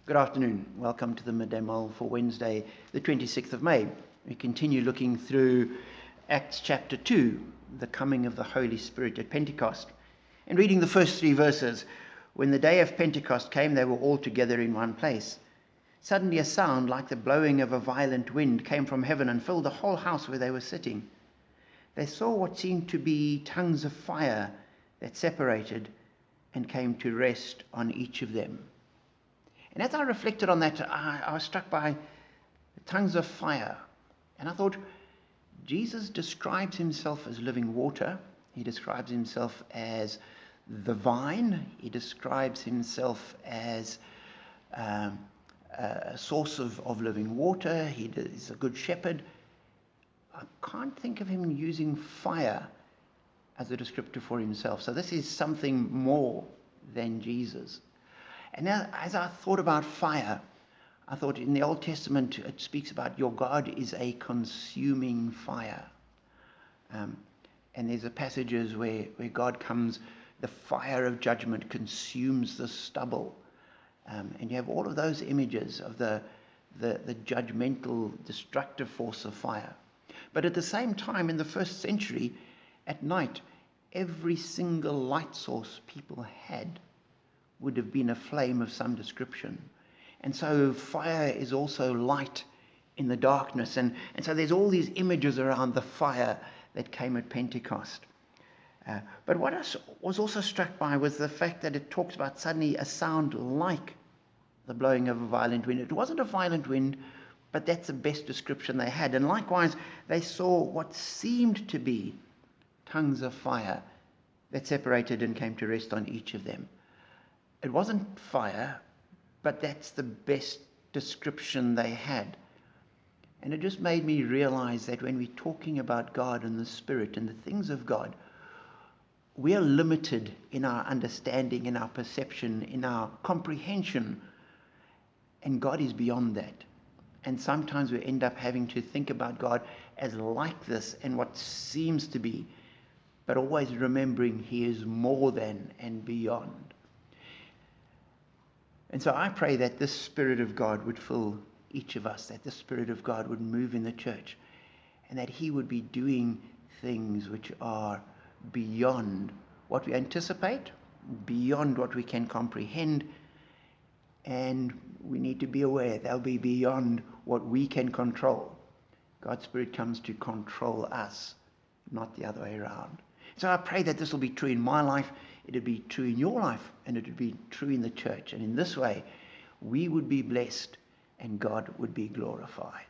Good afternoon. Welcome to the Midday Mull for Wednesday, the 26th of May. We continue looking through Acts chapter 2, the coming of the Holy Spirit at Pentecost. And reading the first three verses, when the day of Pentecost came, they were all together in one place. Suddenly a sound like the blowing of a violent wind came from heaven and filled the whole house where they were sitting. They saw what seemed to be tongues of fire that separated and came to rest on each of them. And as I reflected on that, I was struck by the tongues of fire. And I thought, Jesus describes himself as living water. He describes himself as the vine. He describes himself as a source of living water. He is a good shepherd. I can't think of him using fire as a descriptor for himself. So this is something more than Jesus. And now, as I thought about fire, I thought in the Old Testament it speaks about your God is a consuming fire. And there's passages where God comes, the fire of judgment consumes the stubble. And you have all of those images of the judgmental, destructive force of fire. But at the same time, in the first century, at night, every single light source people had would have been a flame of some description. And so fire is also light in the darkness. And so there's all these images around the fire that came at Pentecost. But what I was also struck by was the fact that it talks about suddenly a sound like the blowing of a violent wind. It wasn't a violent wind, but that's the best description they had. And likewise, they saw what seemed to be tongues of fire that separated and came to rest on each of them. It wasn't fire, but that's the best description they had. And it just made me realize that when we're talking about God and the Spirit and the things of God, we are limited in our understanding, in our perception, in our comprehension. And God is beyond that. And sometimes we end up having to think about God as like this and what seems to be, but always remembering He is more than and beyond. And so I pray that this Spirit of God would fill each of us, that the Spirit of God would move in the church, and that He would be doing things which are beyond what we anticipate, beyond what we can comprehend, and we need to be aware they'll be beyond what we can control. God's Spirit comes to control us, not the other way around. So I pray that this will be true in my life, it would be true in your life, and it would be true in the church. And in this way, we would be blessed and God would be glorified.